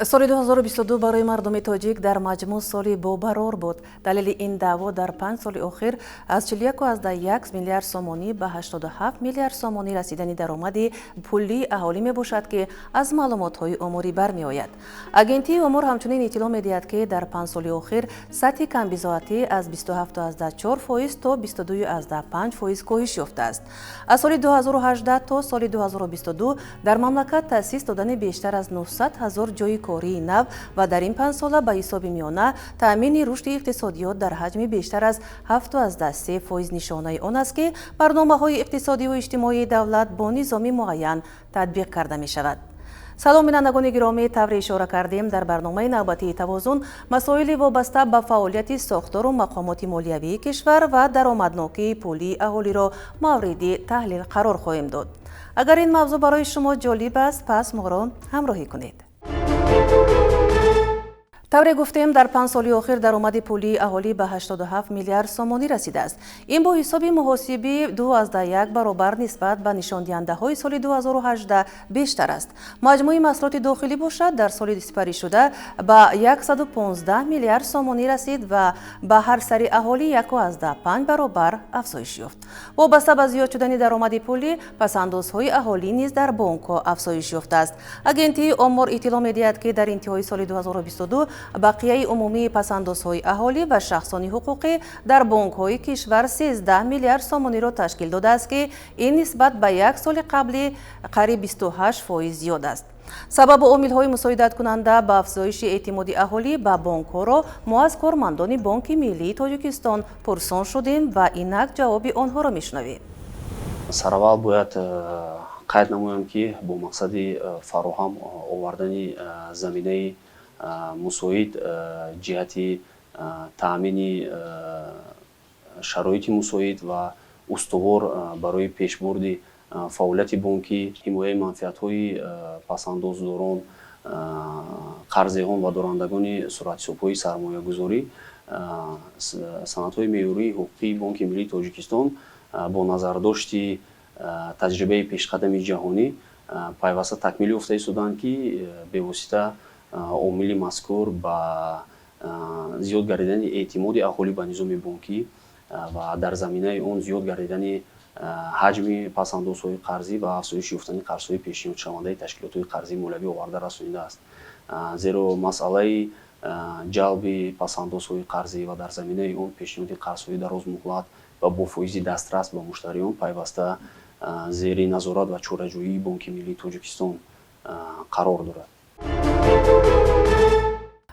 سال 2022 برای مردم تاجیک در مجموع سالی باورور بود. دلیل این دعوا در 5 سال اخیر از 41.1 میلیارد سومانی به 87 میلیارد سومانی رسیدن درآمد پولی اهالی می باشد که از معلومات‌های اموری برمی آید. اگنتی امور همچنین اطلاع می‌دهد که در 5 سال اخیر سطح کمبیزاتی از 27.4% تا 22.5% کاهش یافته است. از سال 2018 تا سال 2022 در مملکت تأسیس دادن بیشتر از 900,000 جای کاری نو و در این 5 ساله به حساب میانه تأمین رشد اقتصادیات در حجم بیشتر از 7.3% نشانه آن است که برنامه‌های اقتصادی و اجتماعی دولت با نظام معین تطبیق کرده می شود. سلام بینندگان گرامی، طور اشاره کردیم در برنامه نوبتی توازن مسائل وابسته به فعالیت ساختار و مقامات مالیوی کشور و درآمدناکی پولی اهالی را مورد تحلیل قرار خواهیم داد. اگر این موضوع برای شما جالب است پس ما را همراهی کنید. طور گفتیم در 5 سال اخیر درآمد پولی اهالی به 87 میلیارد سومانی رسیده است. این با حساب محاسبی 2.1 برابر نسبت به نشان دهنده‌های سال 2018 بیشتر است. مجموع محصولات داخلی باشد در سال سپری شده به 115 میلیارد سومانی رسید و به هر سری اهالی 1.5 برابر افزایش یافت. وابسته به زیاد شدن درآمد پولی پس‌اندازهای اهالی نیز در بانک‌ها افزایش یافته است. اگنتی امور اطلاع می‌دهد که در انتهای سال 2022 بقیه عمومی پس‌اندازهای اهالی و شخصان حقوقی در بانک‌های کشور 13 میلیارد سومانی را تشکیل داده است که این نسبت به یک سال قبلی قریب 28% زیاد است. سبب و عامل‌های مساعدت کننده به افزایش اعتماد اهالی به بانک‌ها را ما از کارمندان بانک ملی تاجیکستان پرسان شدیم و اینک جواب آنها را میشنویم. سراول باید قید نمویم که با مقصد فراهم آوردن زمینه مساعد جهت تأمین شرایط مساعد و استوار برای پیشبرد فعالیت بانکی، حمایت منفعت‌های پس‌اندازداران، قرضه‌ان و دارندگان صورتحساب‌های سرمایه‌گذاری، سندهای معیاری حقوقی بانک ملی تاجیکستان با نظرداشت تجربه پیشقدم جهانی پیوسته تکمیل یافته ایستادند که به واسطه عامل مذکور با زیاد گردیدن اعتماد اهالی به نظام بانکی و در زمینه اون زیاد گردیدن حجم پس‌اندازهای قرضی و افزایش یافتن قرضهای پیشنهاد شونده تشکیلات قرضی مولوی آورده رسانیده است. زیرا مسئله جلب پس‌اندازهای قرضی و در زمینه اون پیشنهاد قرضهای دراز مهلت و با فایز دسترس به مشتریان پیوسته زیر نظارت و چاره‌جویی بانک ملی تاجیکستان قرار دارد.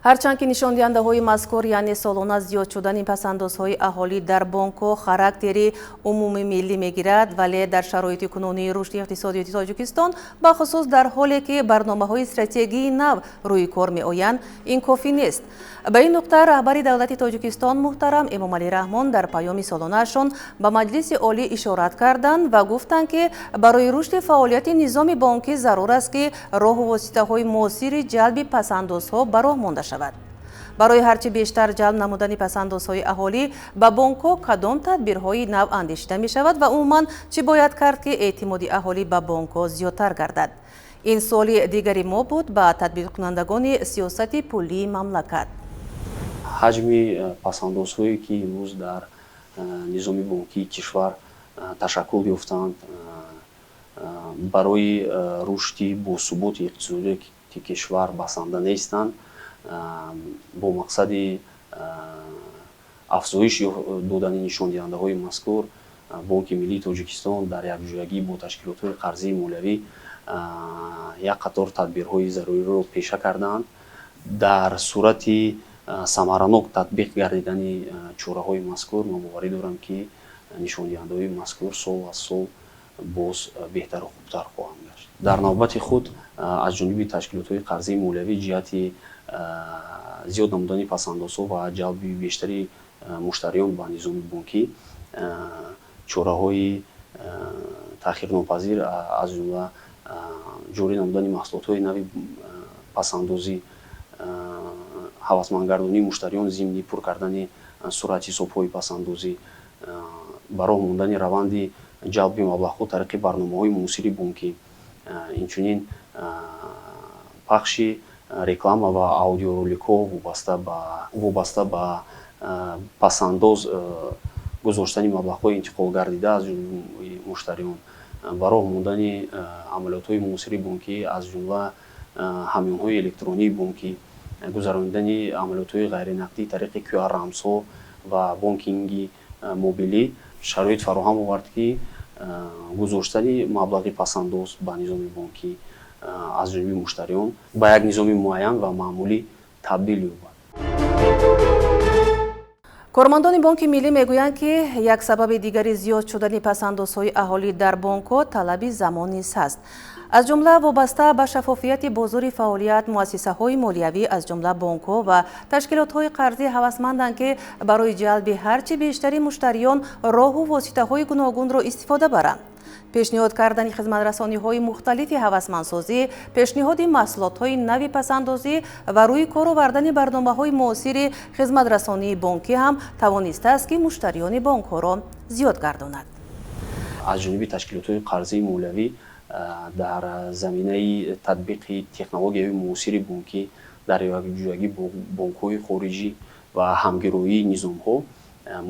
هرچند که نشان دهنده‌های مذکور یعنی سالانه زیاد شدن پس‌اندازهای اهالی در بانک‌ها خاراکتری عمومی ملی می‌گیرد، ولی در شرایط کنونی رشد اقتصادی تاجیکستان به خصوص در حالی که برنامه‌های استراتژی نو روی کار می‌آیند این کافی نیست. به این نکته رهبر دولت تاجیکستان محترم امامعلی رحمان در پیام سالانه‌شان به مجلس عالی اشارت کردند و گفتند که برای رشد فعالیت نظام بانکی ضرور است که راه و واسطه‌های موثر جلب پس‌اندازها به راه مانده شود. برای هرچه بیشتر جلب نمودن پس‌اندازهای اهالی به بانک‌ها کدام تدبیرهای نو اندیشیده می شود و عموماً چه باید کرد که اعتماد اهالی به بانک‌ها زیادتر گردد؟ این سوال دیگری ما بود به تطبیق کنندگان سیاست پولی مملکت. حجم پس‌اندازهایی که امروز در نظام بانکی کشور تشکل یافتند برای رشد باثبات اقتصادی کشور بسنده نیستند. با مقصد افزایش دادن نشان دهنده‌های مذکور بانک ملی تاجیکستان در یکجایگی با تشکیلات قرضی مولوی یک قطار تدبیرهای ضروری را پیشه کردند. در صورت ثمرناک تطبیق گردیدن چاره‌های مذکور من باور دارم که نشان دهنده‌های مذکور سال از سال باز بهتر و خوبتر خواهند گشت. در نوبت خود از جانب تشکیلات قرضی مولوی جهت زیاد نمودن پس‌اندازها و جلب بیشتری مشتریان به نظام بانکی چاره‌های تأخیرناپذیر از جمله جاری نمودن محصولات‌های نوی پس‌اندازی، هوسمندگردانی مشتریان ضمن پر کردن صورت حساب‌های پس‌اندازی، برای ماندن روند جلب مبلغ‌ها طریق برنامه‌های موثر بانکی، اینچنین پخش реклама ва аудиороликҳо вобаста ба пасандоз гузоштани маблағҳои интиқолгардида аз ҷумлаи муштариён ба роҳ мондани амалиётҳои муосири бонкӣ аз ҷумла ҳамёнҳои электронии бонкӣ, гузарондани амалиётҳои ғайринақдӣ тариқи QR рамзҳо ва бонкинги мобилӣ шароит фароҳам овард, ки гузоштани маблағи пасандоз ба низоми бонкӣ аз ҷониби муштариён ба як низоми муайян ва маъмулӣ табдил ёбад. кормандони Бонки Миллӣ мегӯянд, ки як сабаби дигари зиёд шудани пасандозҳои аҳолӣ дар бонкҳо талаби замон низ ҳаст. аз ҷумла вобаста ба шаффофияти бозори фаъолият муассисаҳои молиявӣ аз ҷумла бонкҳо ва ташкилотҳои қарзӣ ҳавасманданд, ки барои ҷалби ҳарчи бештари муштариён роҳу воситаҳои гуногунро истифода баранд. пешниҳод кардани хизматрасониҳои мухталифи ҳавасмандсозӣ, пешниҳоди маҳсулотҳои нави пасандозӣ ва рӯи кор овардани барномаҳои муосири хизматрасонии бонкӣ ҳам тавонистааст, ки муштариёни бонкҳоро зиёд гардонад. аз ҷониби ташкилотҳои қарзии молиявӣ дар заминаи татбиқи технологияҳои муосири бонкӣ дар якҷоягӣ бонкҳои хориҷӣ ва ҳамгироии низомҳо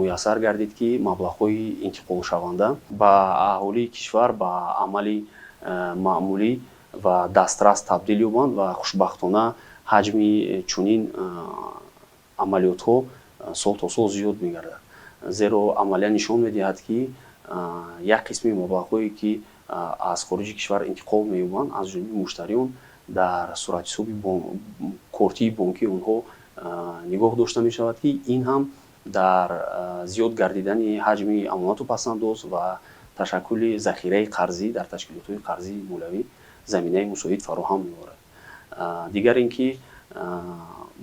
муяссар гардид, ки маблағҳои интиқолшаванда ба аҳолии кишвар ба амали маъмулӣ ва дастрас табдил ёбанд ва хушбахтона ҳаҷми чунин амалиётҳо сол то сол зиёд мегардад. зеро амалия нишон медиҳад, ки як қисми маблағҳое, ки аз хориҷи кишвар интиқол меёбанд, аз ҷониби муштариён дар суратҳисоби кортии бонкии онҳо нигоҳ дошта мешавад, ки ин ҳам дар зиёд гардидани ҳаҷми амонату пасандоз ва ташаккули захираи қарзӣ дар ташкилотҳои қарзии молиявӣ заминаи мусоид фароҳам меорад. дигар ин ки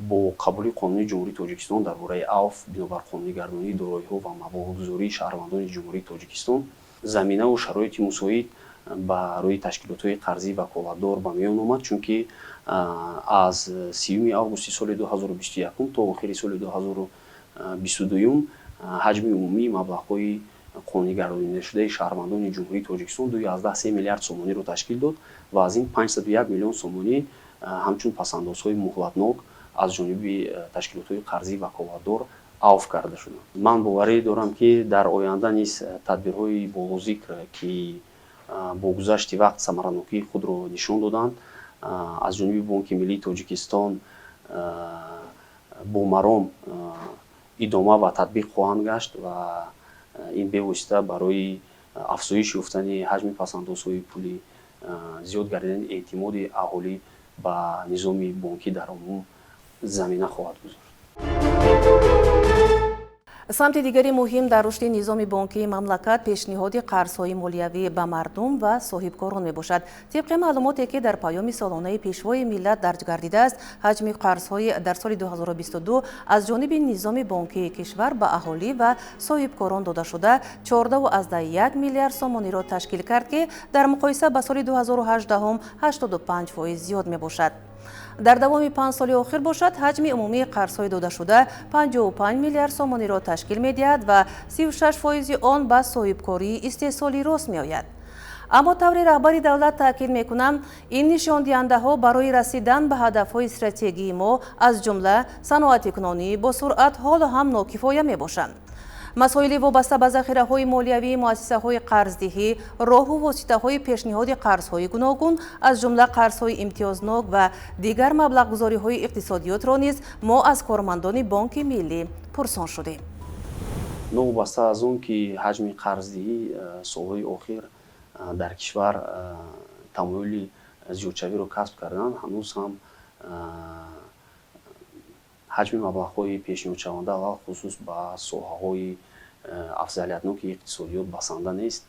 бо қабули қонуни ҷумҳурии Тоҷикистон дар бораи авф бинобар қонунигардонии дороиҳо ва маблағгузории шаҳрвандони ҷумҳурии Тоҷикистон заминаву шароити мусоид ба рӯи ташкилотҳои қарзии ваколатдор ба меён омад, чунки аз 30 августи соли 2021 то охири соли 2022 ҳаҷми умумии маблағҳои қонунигардонидашудаи шаҳрвандони ҷумҳурии Тоҷикистон 2.3 миллиард сомониро ташкил дод ва аз ин 501 миллион сомонӣ ҳамчун пасандозҳои муҳлатнок аз ҷониби ташкилотҳои қарзии ваколатдор авф карда шуданд. ман боварӣ дорам, ки дар оянда низ тадбирҳои болозикр, ки бо гузашти вақт самаранокии худро нишон доданд, аз ҷониби Бонки Миллии Тоҷикистон бо маром идома ва татбиқ хоҳанд гашт ва ин бевосита барои афзоиш ёфтани ҳаҷми пасандозҳои пулӣ, зиёд гардидани эътимоди аҳолӣ ба низоми бонкӣ дар умум замина хоҳад гузошт. самти дигари муҳим дар рушди низоми бонкии мамлакат пешниҳоди қарзҳои молиявӣ ба мардум ва соҳибкорон мебошад. тибқи маълумоте, ки дар паёми солонаи пешвои миллат дарҷ гардидааст, ҳаҷми қарзҳои дар соли 2022 аз ҷониби низоми бонкии кишвар ба аҳолӣ ва соҳибкорон дода шуда 14.1 миллиард сомониро ташкил кард, ки дар муқоиса ба соли 2018 85% зиёд мебошад. дар давоми 5 соли охир бошад ҳаҷми умумии қарзҳои додашуда 55 миллиард сомониро ташкил медиҳад ва 36% он ба соҳибкории истеҳсолӣ рост меояд. аммо таври раҳбари давлат таъкид мекунам, ин нишондиҳандаҳо барои расидан ба ҳадафҳои стратегии мо аз ҷумла саноати кунонӣ бо суръат ҳоло ҳам нокифоя мебошанд. масоили вобаста ба захираҳои молиявии муассисаҳои қарздиҳӣ, роҳу воситаҳои пешниҳоди қарзҳои гуногун аз ҷумла қарзҳои имтиёзнок ва дигар маблағгузориҳои иқтисодиётро низ мо аз кормандони Бонки Миллӣ пурсон шудем. новобаста аз он, ки ҳаҷми қарздиҳӣ солҳои охир дар кишвар тамоили зиёдшавиро касб карданд, ҳанӯз ҳам ҳаҷми маблағҳои пешниҳодшаванда алал хусус ба соҳаҳои афзалиятноки иқтисодиёт басанда нест.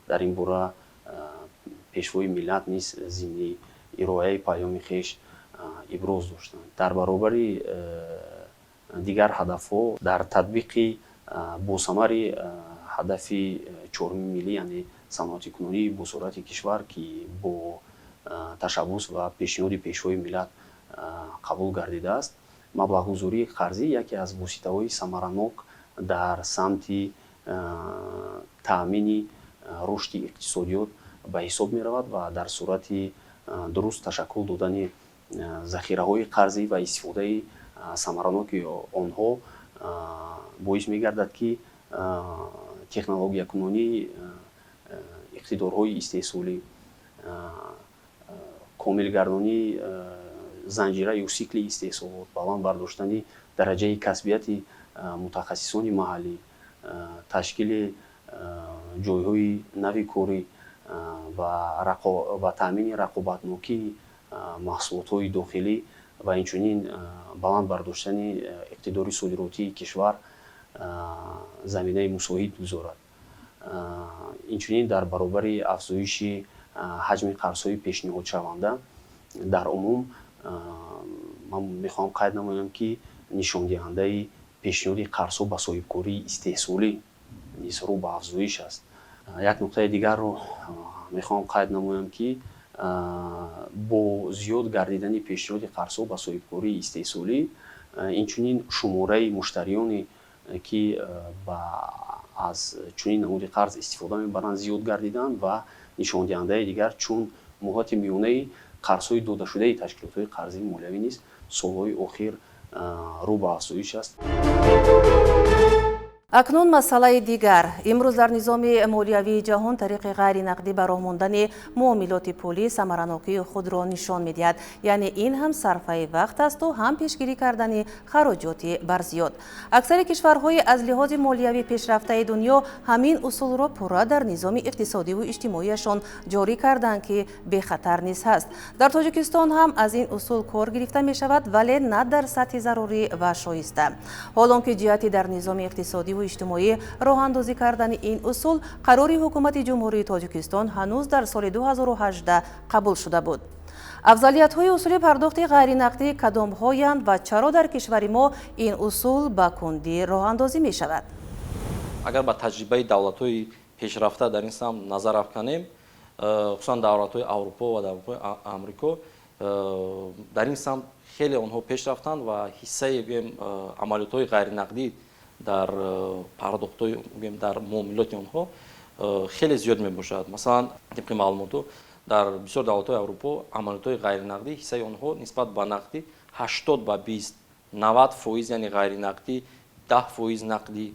дар ин бора пешвои миллат низ зимни ирояи паёми хеш иброз доштанд. дар баробари дигар ҳадафҳо дар татбиқи босамари ҳадафи чорми миллӣ, яъне саноати кунонии босуръати кишвар, ки бо ташаббус ва пешниҳоди пешвои миллат қабул гардидааст, маблағгузории қарзӣ яке аз воситаҳои самаранок дар самти таъмини рушди иқтисодиёт ба ҳисоб меравад ва дар сурати дуруст ташаккул додани захираҳои қарзӣ ва истифодаи самараноки онҳо боис мегардад ки технологиякунонӣ иқтидорҳои истеҳсолӣ, комилгардонии занҷира ё сикли истеҳсолот, баланд бардоштани дараҷаи касбияти мутахассисони маҳаллӣ, ташкили ҷойҳои нави корӣ ва таъмини рақобатнокии маҳсулотҳои дохилӣ ва инчунин баланд бардоштани иқтидори содиротии кишвар заминаи мусоид гузорад. Инчунин дар баробари афзоиши ҳаҷми қарзҳои пешниҳодшаванда дар умум ман мехоҳам қайд намоям ки нишондиҳандаи пешниҳоди қарзҳо ба соҳибкории истеҳсолӣ низ рӯ ба афзоиш аст. Як нуқтаи дигарро мехоҳам қайд намоям ки бо зиёд гардидани пешниҳоди қарзҳо ба соҳибкории истеҳсолӣ инчунин шумораи муштариёне ки аз чунин намуди қарз истифода мебаранд зиёд гардиданд ва нишондиҳандаи дигар чун муҳлати миёнаи қарзҳои додашудаи ташкилотҳои қарзии молиявӣ низ солҳои охир рӯ ба афзоиш аст. акнун масъалаи дигар. имрӯз дар низоми молиявии ҷаҳон тариқи ғайринақдӣ ба роҳ мондани муомилоти пулӣ самаранокии худро нишон медиҳад. яъне ин ҳам сарфаи вақт асту ҳам пешгирӣ кардани хароҷоти барзиёд. аксари кишварҳои аз лиҳози молиявӣ пешрафтаи дунё ҳамин усулро пурра дар низоми иқтисодиву иҷтимоияшон ҷорӣ карданд ки бехатар низ ҳаст. дар тоҷикистон ҳам аз ин усул кор гирифта мешавад, вале на дар сатҳи зарурӣ ва шоиста. ҳолон ки ҷиҳати дар низоми иқтисодиву иҷтимоӣ роҳандозӣ кардани ин усул қарори ҳукумати ҷумҳурии Тоҷикистон ҳанӯз дар соли 2018 қабул шуда буд. афзалиятҳои усули пардохти ғайринақдӣ кадомҳоянд ва чаро дар кишвари мо ин усул ба кундӣ роҳандозӣ мешавад? агар ба таҷрибаи давлатҳои пешрафта дар ин самт назар афканем, хусусан давлатҳои Аврупо ва давлатҳои Амрико, дар ин самт хеле онҳо пеш рафтанд ва ҳиссаи амалиётҳои ғайринақдӣ дар пардохтҳои дар муомилоти онҳо хеле зиёд мебошад. Масалан, тибқи маълумоту дар бисёр давлатҳои Аврупо амалиётҳои ғайринақдӣ ҳиссаи онҳо нисбат ба нақдӣ 80-20, 90%, яъне ғайринақдӣ, 10% нақдӣ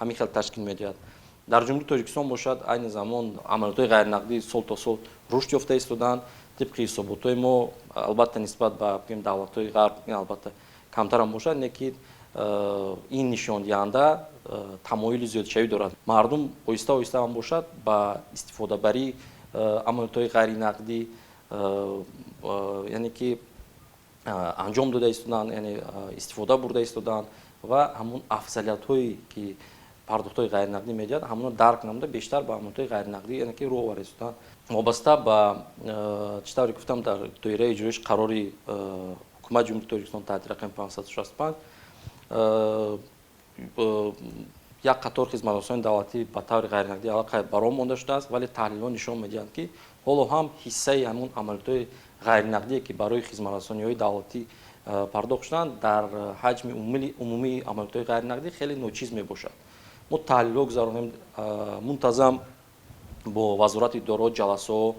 ҳамин хел ташкил медиҳад. дар ҷумҳурии Тоҷикистон бошад айни замон амалиётҳои ғайринақдӣ сол то сол рушд ёфта истоданд. тибқи ҳисоботҳои мо албатта нисбат ба давлатҳои ғарб албатта камтар ҳам бошад, неки ин нишондиҳанда тамоили зиёдшавӣ дорад. Мардум оҳиста оҳиста ҳам бошад ба истифодабарии амалиётҳои ғайринақдӣ яъне ки анҷом дода истоданд, яъне истифода бурда истоданд ва ҳамон афзалиятҳое ки пардохтҳои ғайринақдӣ медиҳад ҳамонро дарк намуда бештар ба амалиётҳои ғайринақдӣ яъне ки роҳ оварда истоданд. вобаста ба чӣ тавре гуфтам дар доираи иҷроиш қарори ҳукумати ҷумҳурии Тоҷикистон таҳдиди рақами 565 як қатор хизматрасони давлатӣ ба таври ғайринақдӣ аллакай ба роҳ монда шудааст, вале таҳлилҳо нишон медиҳанд ки ҳоло ҳам ҳиссаи ҳамон амалиётҳои ғайринақдие ки барои хизматрасониҳои давлатӣ пардохт шуданд дар ҳаҷми умумии амалиётҳои ғайринақдӣ хеле ночиз мебошад. мо таҳлилҳо гузаронем, мунтазам бо вазорати дороҳо ҷаласаҳо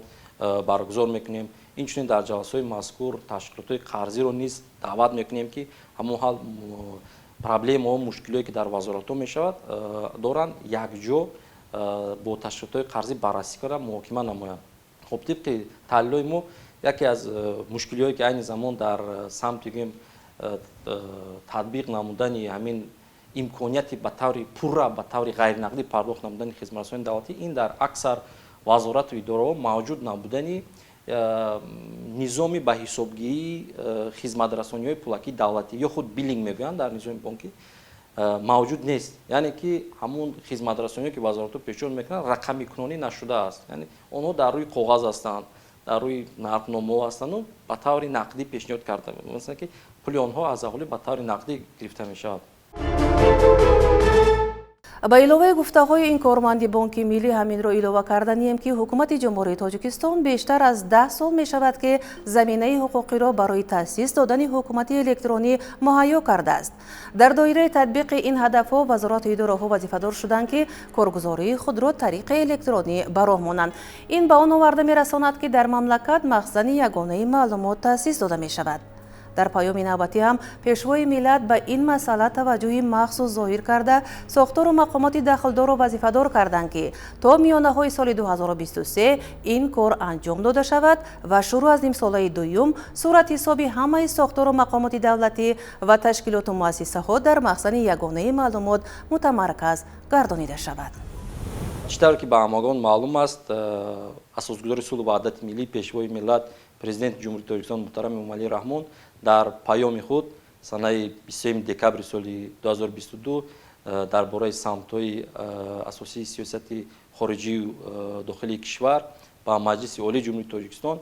баргузор мекунем. инчунин дар ҷаласаҳои мазкур ташкилотҳои қарзиро низ даъват мекунем ки ҳамон ҳал проблемаҳо мушкилое ки дар вазоратҳо мешавад доранд якҷо бо ташкилотҳои қарзӣ баррасӣ карда муҳокима намоянд. хоб тибқи таҳлилҳои мо яке аз мушкилиҳое ки айни замон дар самти татбиқ намудани ҳамин имконияти ба таври пурра ба таври ғайринақдӣ пардохт намудани хизматрасони давлатӣ ин дар аксар вазорату идораҳо мавҷуд набудани низоми ба ҳисобгирии хизматрасониҳои пулакии давлатӣ ё худ биллинг мегӯянд дар низоми бонкӣ мавҷуд нест. яъне ки ҳамон хизматрасониҳое ки вазоратҳо пешниҳод мекунанд рақамикунонӣ нашудааст. яъне онҳо дар рӯи коғаз ҳастанд, дар рӯи нархномаҳо ҳастанду ба таври нақдӣ пешниҳод карда меояд ки пули онҳо аз аҳолӣ ба таври нақдӣ гирифта мешавад. با علاوه گفته‌های این کارمند بانک ملی همین را علاوه کردنیم که حکومت جمهوری تاجیکستان بیشتر از 10 سال می شود که زمینه حقوقی را برای تأسیس دادن حکومت الکترونی مهیا کرده است. در دایره تطبیق این هدفها وزارت اداره‌ها وظیفه‌دار شدند که کارگزاری خود را طریق الکترونی براه مانند. این به آن آورده می‌رساند که در مملکت مخزن یگانه معلومات تأسیس داده می شود. در پیام نوبتی هم پیشوای ملت به این مسئله توجه مخصوص ظاهر کرده ساختار و مقامات دخلدار و وظیفه‌دار کردند که تا میانه‌های سال 2023 این کار انجام داده شود و شروع از نیم ساله دوم صورت حسابی همه ساختار و مقامات دولتی و تشکیلات و مؤسسه‌ها در مخزن یگانه معلومات متمرکز گردانیده شود. چطور که به همگان معلوم است، اساسگذار صلح و وحدت ملی پیشوای ملت پرزیدنت جمهوری تاجیکستان محترم امومالی رحمان در پیام خود سنه 23 دکبر سال 2022 درباره سمت‌های اساسی سیاست خارجی و داخلی کشور با مجلس عالی جمهوری تاجیکستان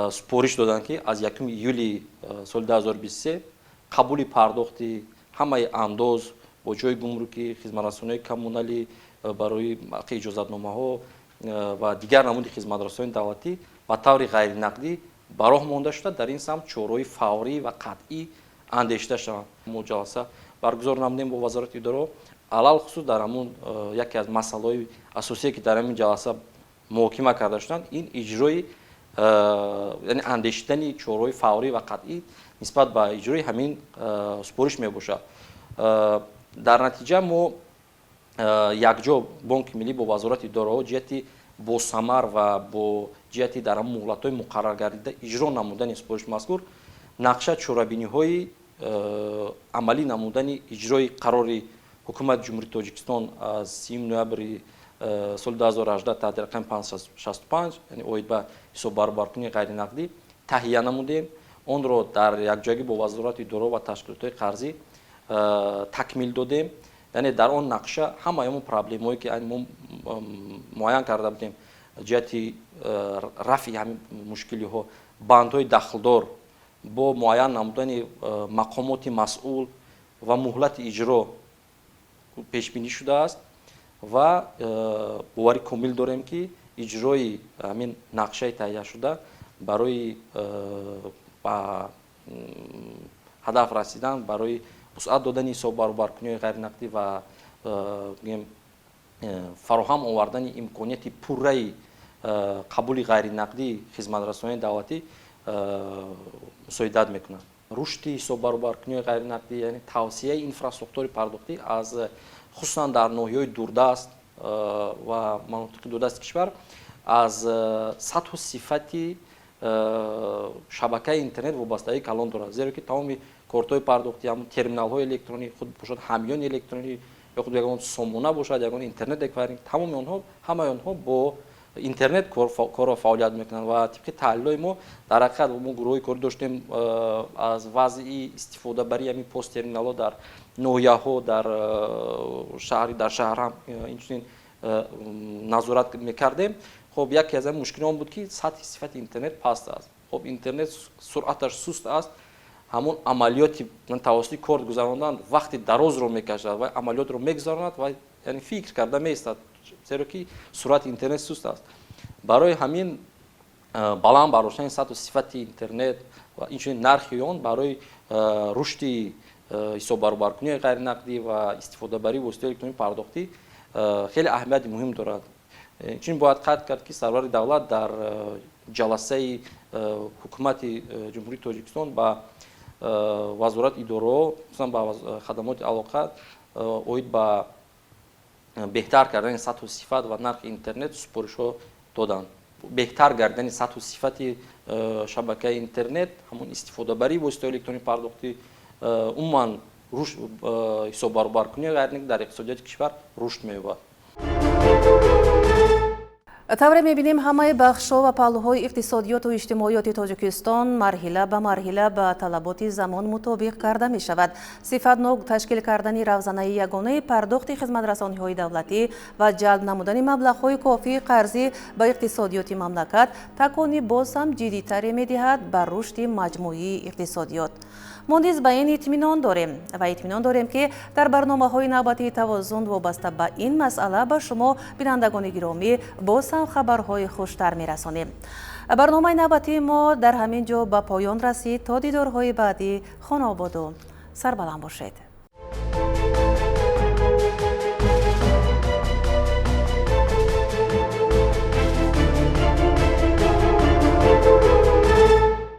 سپارش دادند که از 1 یولی سال 2023 قبول پرداخت همه انداز با جای گمرکی خدمت‌رسانی کمونالی برای اجازتنامه‌ها و دیگر نمود خدمت‌رسانی دولتی به طور غیر نقدی براه مانده شده در این سمت چاره‌های فوری و قطعی اندیشیده شود. ما جلسه برگزار نمودیم با وزارت اداره علل خصوص در همون یکی از مسائل اساسی که در این جلسه محاکمه کرده شدند این اجرای یعنی اندیشیدن چاره‌های فوری و قطعی نسبت به اجرای همین سپارش میباشد. در نتیجه ما یکجا بانک ملی با وزارت اداره جهتی با ثمر و با جهتی در مهلت‌های مقرر گردیده اجرا نمودن سپارش مذکور نقشه چاره‌بینی‌های عملی نمودن اجرای قرار حکومت جمهوری تاجیکستان از 30 نوامبر سال 2018 تحت رقم 565 یعنی اوید به حساب برابرکنی غیر نقدی تهیه نمودیم. آن را در یک جایی با وزارت اداره و تشکیلات قرضی تکمیل دادیم. یعنی در آن نقشه همه اون پرابلم‌هایی که ما معین کرده بودیم جهتی رفع همین مشکلی‌ها بندهای دخلدار با معین نمودن مقامات مسئول و مهلت اجرا پیش بینی شده است و باوری کامل داریم که اجرای همین نقشه تهیه شده برای هدف رسیدن برای وسعت دادن حساب برابرکنی غیر نقدی و فراهم آوردن امکانیت پوره قبول غیر نقدی خدمت‌رسانی دولتی مساعدت میکنند. رشد حساب برابرکنی غیر نقدی یعنی توسعه اینفراستراکتور پرداختی از خصوصا در ناحیه‌های دوردست و مناطق دوردست کشور از سطح و صفت شبکه اینترنت وابستگی کلان دارد، زیرا که تمام کارت‌های پرداختی همون ترمینال‌های الکترونیک خود باشد همیان الکترونیک یا خود یگان سامانه باشد یگان اینترنت اکوایرینگ تمام همه آنها با اینترنت کار و فعالیت میکنند و طبق تحلیل ما در حقیقت ما گروه کار داشتیم از وضع استفاده بری همین پست ترمینال‌ها در ناحیه‌ها در شهر هم اینچنین نظارت میکردیم. خب یکی از این مشکلات بود که سطح صفت اینترنت پست است. خب اینترنت سرعتش سست است، همون عملیاتی من توسط کارت گذراندن وقتی دراز رو میکشد و عملیات رو میگذراند و یعنی فکر کرده میستد، زیرا که سرعت اینترنت سست است. برای همین بلند برداشتن سطح و صفت اینترنت و اینچنین نرخ آن برای رشد حساب برابرکنی غیر نقدی و استفاده بری وسیله الکترونیک پرداختی خیلی اهمیت مهم دارد. چون باید قطع کرد که سرور دولت در جلسه حکومت جمهوری تاجیکستان با وزارت اداره خصوصا با خدمات علاقه اوید با بهتر کردن سطح و صفت و نرخ اینترنت سپارش‌ها دادند. بهتر کردن سطح و صفت شبکه اینترنت همون استفاده بری وسیله الکترونیک پرداختی عموما رشد حساب برابرکنی غیر نقدی در اقتصادیات کشور رشد می‌یابد. طوری می‌بینیم همه بخش‌ها و پهلوهای اقتصادیات و اجتماعیات تاجیکستان مرحله به مرحله به طلبات زمان مطابق کرده می‌شود. صفتناک تشکیل کردن روزانه یگانه پرداخت خدمت‌رسانی‌های دولتی و جلب نمودن مبلغ‌های کافی قرضی به اقتصادیات مملکت تکانی باز هم جدی‌تری می‌دهد بر رشد مجموعی اقتصادیات. ما نیز به این اطمینان داریم و اطمینان داریم که در برنامه‌های نوبتی توازن وابسته به این مسئله به شما بینندگان گرامی باز هم خبرهای خوشتر می‌رسانیم. برنامه نوبتی ما در همین جا به پایان رسید. تا دیدارهای بعدی خانه آباد و سربلند باشید.